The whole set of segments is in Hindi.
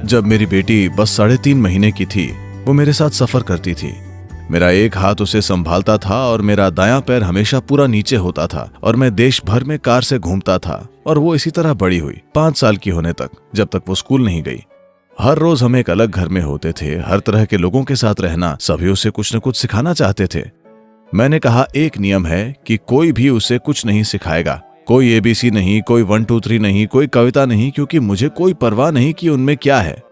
जब मेरी बेटी बस 3.5 महीने की थी, वो मेरे साथ सफर करती थी। मेरा एक हाथ उसे संभालता था और मेरा दायां पैर हमेशा पूरा नीचे होता था और मैं देश भर में कार से घूमता था। और वो इसी तरह बड़ी हुई 5 साल की होने तक, जब तक वो स्कूल नहीं गई। हर रोज हम एक अलग घर में होते थे। हर तरह के लोगों के साथ रहना, सभी उसे कुछ न कुछ सिखाना चाहते थे। मैंने कहा एक नियम है कि कोई भी उसे कुछ नहीं सिखाएगा। कोई ABC नहीं, कोई 1 2 3 नहीं, कोई कविता नहीं, क्योंकि मुझे कोई परवाह नहीं कि उनमें क्या है।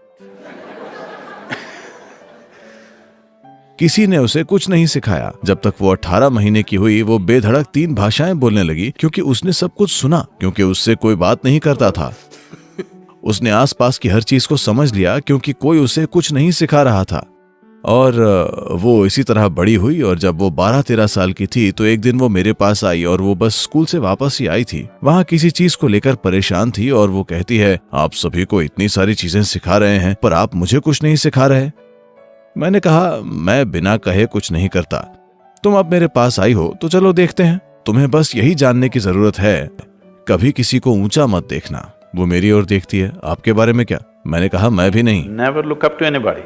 किसी ने उसे कुछ नहीं सिखाया। जब तक वो 18 महीने की हुई, वो बेधड़क 3 भाषाएं बोलने लगी, क्योंकि उसने सब कुछ सुना, क्योंकि उससे कोई बात नहीं करता था। उसने आसपास की हर चीज को समझ लिया, क्योंकि कोई उसे कुछ नहीं सिखा रहा था। और वो इसी तरह बड़ी हुई। और जब वो 12-13 साल की थी, तो एक दिन वो मेरे पास आई और वो बस स्कूल से वापस ही आई थी। वहां किसी चीज को लेकर परेशान थी और वो कहती है, आप सभी को इतनी सारी चीजें सिखा रहे हैं, पर आप मुझे कुछ नहीं सिखा रहे। मैंने कहा, मैं बिना कहे कुछ नहीं करता। तुम अब मेरे पास आई हो तो चलो देखते हैं। तुम्हें बस यही जानने की जरूरत है, कभी किसी को ऊंचा मत देखना। वो मेरी ओर देखती है, आपके बारे में क्या? मैंने कहा, मैं भी नहीं। Never look up to anybody.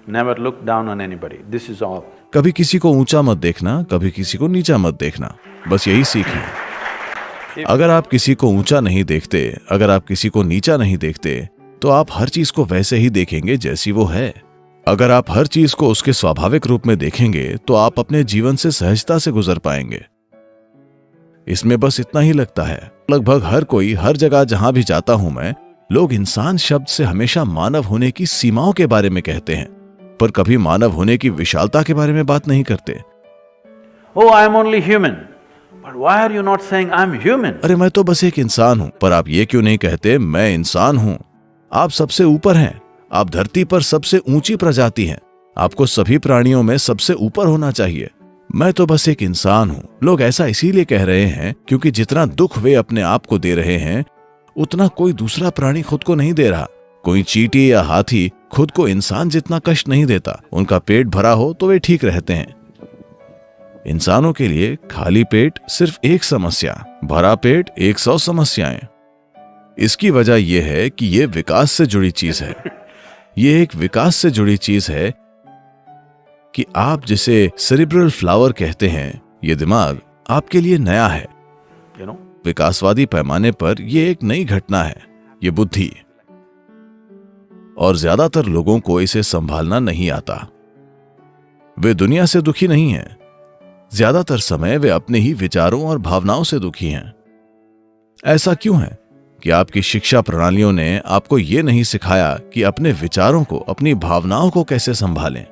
Never look down on anybody. This is all. कभी किसी को ऊंचा मत देखना, कभी किसी को नीचा मत देखना, बस यही सीख है। अगर आप किसी को ऊंचा नहीं देखते, अगर आप किसी को नीचा नहीं देखते, तो आप हर चीज को वैसे ही देखेंगे जैसी वो है। अगर आप हर चीज को उसके स्वाभाविक रूप में देखेंगे, तो आप अपने जीवन से सहजता से गुजर पाएंगे। इसमें बस इतना ही लगता है। लगभग हर कोई, हर जगह जहां भी जाता हूं मैं, लोग इंसान शब्द से हमेशा मानव होने की सीमाओं के बारे में कहते हैं, पर कभी मानव होने की विशालता के बारे में बात नहीं करते। Oh, I am only human. But why are you not saying I'm human? अरे मैं तो बस एक इंसान हूं, पर आप ये क्यों नहीं कहते मैं इंसान हूं? आप सबसे ऊपर हैं। आप धरती पर सबसे ऊंची प्रजाति हैं। आपको सभी प्राणियों में सबसे ऊपर होना चाहिए। मैं तो बस एक इंसान हूं। लोग ऐसा इसीलिए कह रहे हैं क्योंकि जितना दुख वे अपने आप को दे रहे हैं, उतना कोई दूसरा प्राणी खुद को नहीं दे रहा। कोई चींटी या हाथी खुद को इंसान जितना कष्ट नहीं देता। उनका पेट भरा हो तो वे ठीक रहते हैं। इंसानों के लिए खाली पेट सिर्फ एक समस्या, भरा पेट 100 समस्याएं। इसकी वजह यह है कि यह विकास से जुड़ी चीज है। यह एक विकास से जुड़ी चीज है कि आप जिसे सेरिब्रल फ्लावर कहते हैं, यह दिमाग आपके लिए नया है। विकासवादी पैमाने पर यह एक नई घटना है, ये बुद्धि। और ज्यादातर लोगों को इसे संभालना नहीं आता। वे दुनिया से दुखी नहीं हैं। ज्यादातर समय वे अपने ही विचारों और भावनाओं से दुखी हैं। ऐसा क्यों है कि आपकी शिक्षा प्रणालियों ने आपको यह नहीं सिखाया कि अपने विचारों को, अपनी भावनाओं को कैसे संभालें।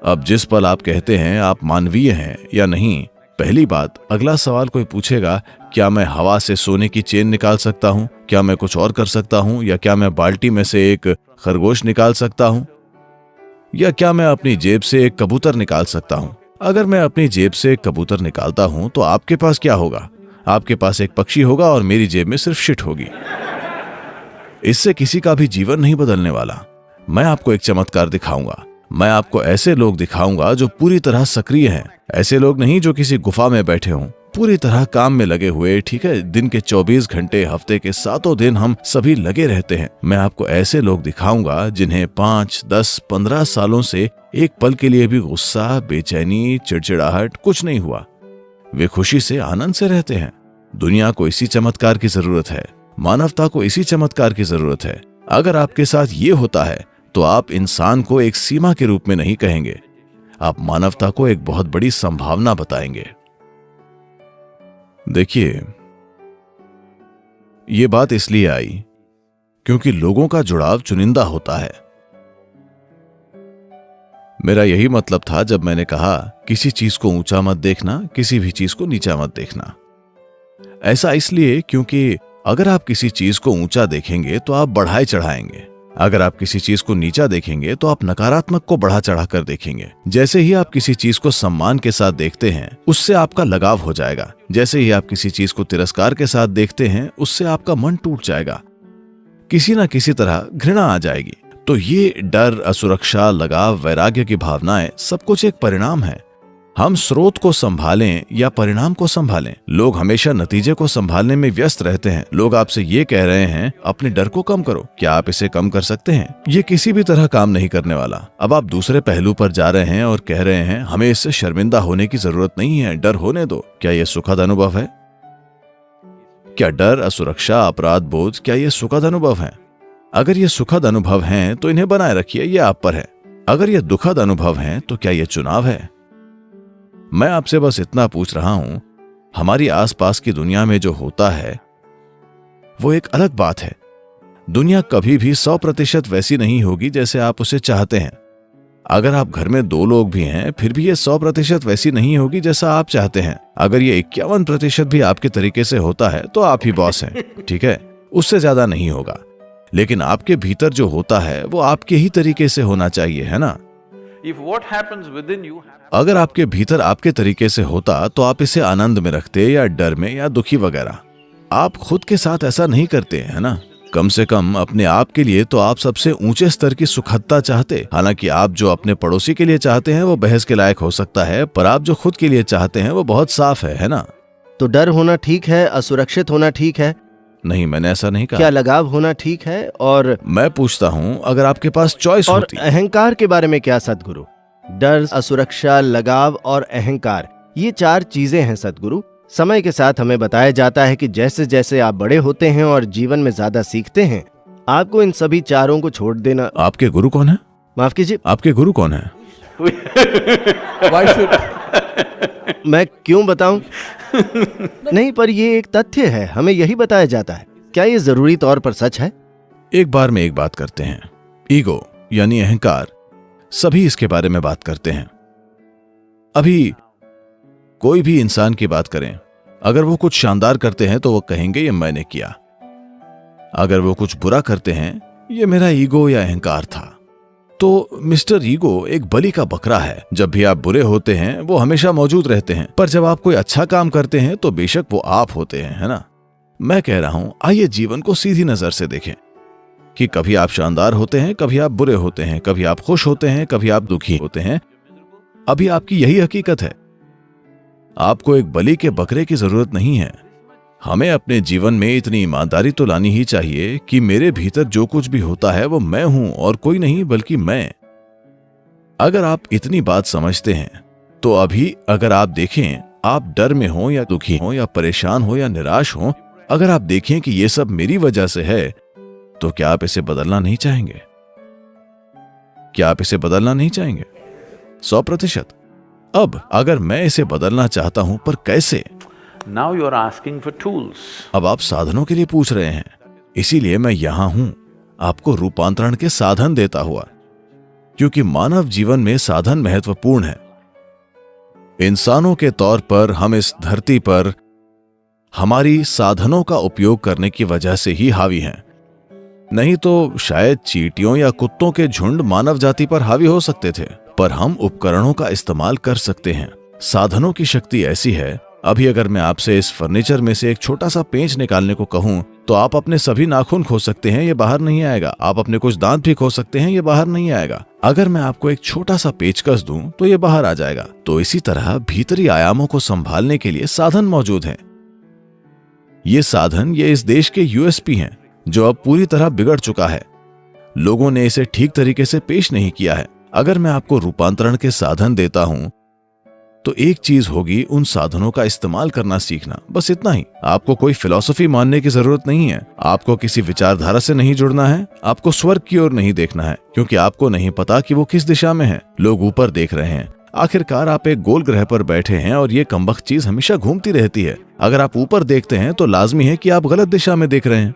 अब जिस पल आप कहते हैं आप मानवीय हैं या नहीं, पहली बात, अगला सवाल कोई पूछेगा, क्या मैं हवा से सोने की चेन निकाल सकता हूं? क्या मैं कुछ और कर सकता हूं? या क्या मैं बाल्टी में से एक खरगोश निकाल सकता हूं? या क्या मैं अपनी जेब से एक कबूतर निकाल सकता हूं? अगर मैं अपनी जेब से एक कबूतर निकालता हूं तो आपके पास क्या होगा? आपके पास एक पक्षी होगा और मेरी जेब में सिर्फ शिट होगी। इससे किसी का भी जीवन नहीं बदलने वाला। मैं आपको एक चमत्कार दिखाऊंगा। मैं आपको ऐसे लोग दिखाऊंगा जो पूरी तरह सक्रिय हैं। ऐसे लोग नहीं जो किसी गुफा में बैठे हों, पूरी तरह काम में लगे हुए। ठीक है, दिन के 24 घंटे, हफ्ते के 7 दिन हम सभी लगे रहते हैं। मैं आपको ऐसे लोग दिखाऊंगा जिन्हें 5, 10, 15 सालों से एक पल के लिए भी गुस्सा, बेचैनी, चिड़चिड़ाहट कुछ नहीं हुआ। वे खुशी से, आनंद से रहते हैं। दुनिया को इसी चमत्कार की जरूरत है। मानवता को इसी चमत्कार की जरूरत है। अगर आपके साथ ये होता है तो आप इंसान को एक सीमा के रूप में नहीं कहेंगे, आप मानवता को एक बहुत बड़ी संभावना बताएंगे। देखिए, ये बात इसलिए आई क्योंकि लोगों का जुड़ाव चुनिंदा होता है। मेरा यही मतलब था जब मैंने कहा किसी चीज को ऊंचा मत देखना, किसी भी चीज को नीचा मत देखना। ऐसा इसलिए क्योंकि अगर आप किसी चीज को ऊंचा देखेंगे तो आप बढ़ाए चढ़ाएंगे। अगर आप किसी चीज को नीचा देखेंगे तो आप नकारात्मक को बढ़ा चढ़ाकर देखेंगे। जैसे ही आप किसी चीज को सम्मान के साथ देखते हैं, उससे आपका लगाव हो जाएगा। जैसे ही आप किसी चीज को तिरस्कार के साथ देखते हैं, उससे आपका मन टूट जाएगा। किसी न किसी तरह घृणा आ जाएगी। तो ये डर, असुरक्षा, लगाव, वैराग्य की भावनाएं सब कुछ एक परिणाम है। हम स्रोत को संभालें या परिणाम को संभालें। लोग हमेशा नतीजे को संभालने में व्यस्त रहते हैं। लोग आपसे ये कह रहे हैं अपने डर को कम करो। क्या आप इसे कम कर सकते हैं? ये किसी भी तरह काम नहीं करने वाला। अब आप दूसरे पहलू पर जा रहे हैं और कह रहे हैं हमें इससे शर्मिंदा होने की जरूरत नहीं है, डर होने दो। क्या यह सुखद अनुभव है? क्या डर, असुरक्षा, अपराध बोध, क्या ये सुखद अनुभव है? अगर ये सुखद अनुभव हैं तो इन्हें बनाए रखिए, ये आप पर है। अगर ये दुखद अनुभव हैं तो क्या ये चुनाव है? मैं आपसे बस इतना पूछ रहा हूं, हमारी आसपास की दुनिया में जो होता है वो एक अलग बात है। दुनिया कभी भी 100% वैसी नहीं होगी जैसे आप उसे चाहते हैं। अगर आप घर में 2 लोग भी हैं फिर भी ये 100% वैसी नहीं होगी जैसा आप चाहते हैं। अगर ये 51% भी आपके तरीके से होता है तो आप ही बॉस हैं, ठीक है? उससे ज्यादा नहीं होगा। लेकिन आपके भीतर जो होता है वो आपके ही तरीके से होना चाहिए, है ना? If what happens within you अगर आपके भीतर आपके तरीके से होता तो आप इसे आनंद में रखते या डर में या दुखी वगैरह। आप खुद के साथ ऐसा नहीं करते, है ना? कम से कम अपने आप के लिए तो आप सबसे ऊंचे स्तर की सुखदता चाहते। हालांकि आप जो अपने पड़ोसी के लिए चाहते हैं वो बहस के लायक हो सकता है, पर आप जो खुद के लिए चाहते हैं वो बहुत साफ है ना? तो डर होना ठीक है, असुरक्षित होना ठीक है? नहीं, मैंने ऐसा नहीं कहा। क्या लगाव होना ठीक है? और मैं पूछता हूं, अगर आपके पास चॉइस और होती। अहंकार के बारे में क्या सद्गुरु? डर, असुरक्षा, लगाव और अहंकार, ये 4 चीजें हैं सद्गुरु। समय के साथ हमें बताया जाता है कि जैसे जैसे आप बड़े होते हैं और जीवन में ज्यादा सीखते हैं, आपको इन सभी 4 को छोड़ देना। आपके गुरु कौन है? माफ कीजिए, आपके गुरु कौन है? मैं क्यों बताऊं? नहीं, पर ये एक तथ्य है, हमें यही बताया जाता है। क्या ये जरूरी तौर पर सच है? एक बार में एक बात करते हैं। ईगो यानी अहंकार, सभी इसके बारे में बात करते हैं। अभी कोई भी इंसान की बात करें, अगर वो कुछ शानदार करते हैं तो वो कहेंगे ये मैंने किया। अगर वो कुछ बुरा करते हैं, ये मेरा ईगो या अहंकार था। तो मिस्टर ईगो एक बलि का बकरा है। जब भी आप बुरे होते हैं वो हमेशा मौजूद रहते हैं, पर जब आप कोई अच्छा काम करते हैं तो बेशक वो आप होते हैं, है ना? मैं कह रहा हूं, आइए जीवन को सीधी नजर से देखें कि कभी आप शानदार होते हैं, कभी आप बुरे होते हैं, कभी आप खुश होते हैं, कभी आप दुखी होते हैं। अभी आपकी यही हकीकत है। आपको एक बलि के बकरे की जरूरत नहीं है। हमें अपने जीवन में इतनी ईमानदारी तो लानी ही चाहिए कि मेरे भीतर जो कुछ भी होता है वो मैं हूं और कोई नहीं बल्कि मैं। अगर आप इतनी बात समझते हैं तो अभी अगर आप देखें, आप डर में हो या दुखी हो या परेशान हो या निराश हो, अगर आप देखें कि ये सब मेरी वजह से है, तो क्या आप इसे बदलना नहीं चाहेंगे? क्या आप इसे बदलना नहीं चाहेंगे? 100%। अब अगर मैं इसे बदलना चाहता हूं, पर कैसे? Now you are asking for tools. अब आप साधनों के लिए पूछ रहे हैं, इसीलिए मैं यहां हूं, आपको रूपांतरण के साधन देता हुआ, क्योंकि मानव जीवन में साधन महत्वपूर्ण है। इंसानों के तौर पर हम इस धरती पर हमारी साधनों का उपयोग करने की वजह से ही हावी हैं। नहीं तो शायद चींटियों या कुत्तों के झुंड मानव जाति पर हावी हो सकते थे, पर हम उपकरणों का इस्तेमाल कर सकते हैं। साधनों की शक्ति ऐसी है, अभी अगर मैं आपसे इस फर्नीचर में से एक छोटा सा पेंच निकालने को कहूं तो आप अपने सभी नाखून खो सकते हैं, ये बाहर नहीं आएगा। आप अपने कुछ दांत भी खो सकते हैं, ये बाहर नहीं आएगा। अगर मैं आपको एक छोटा सा पेचकस दूं तो ये बाहर आ जाएगा। तो इसी तरह भीतरी आयामों को संभालने के लिए साधन मौजूद हैं। ये साधन ये इस देश के यूएसपी हैं, जो अब पूरी तरह बिगड़ चुका है। लोगों ने इसे ठीक तरीके से पेश नहीं किया है। अगर मैं आपको रूपांतरण के साधन देता हूं तो एक चीज होगी उन साधनों का इस्तेमाल करना सीखना, बस इतना ही। आपको कोई फिलॉसफी मानने की जरूरत नहीं है, आपको किसी विचारधारा से नहीं जुड़ना है, आपको स्वर्ग की ओर नहीं देखना है, क्योंकि आपको नहीं पता कि वो किस दिशा में है। लोग ऊपर देख रहे हैं। आखिरकार आप एक गोल ग्रह पर बैठे हैं और ये कमबख्त चीज हमेशा घूमती रहती है। अगर आप ऊपर देखते हैं तो लाजमी है कि आप गलत दिशा में देख रहे हैं।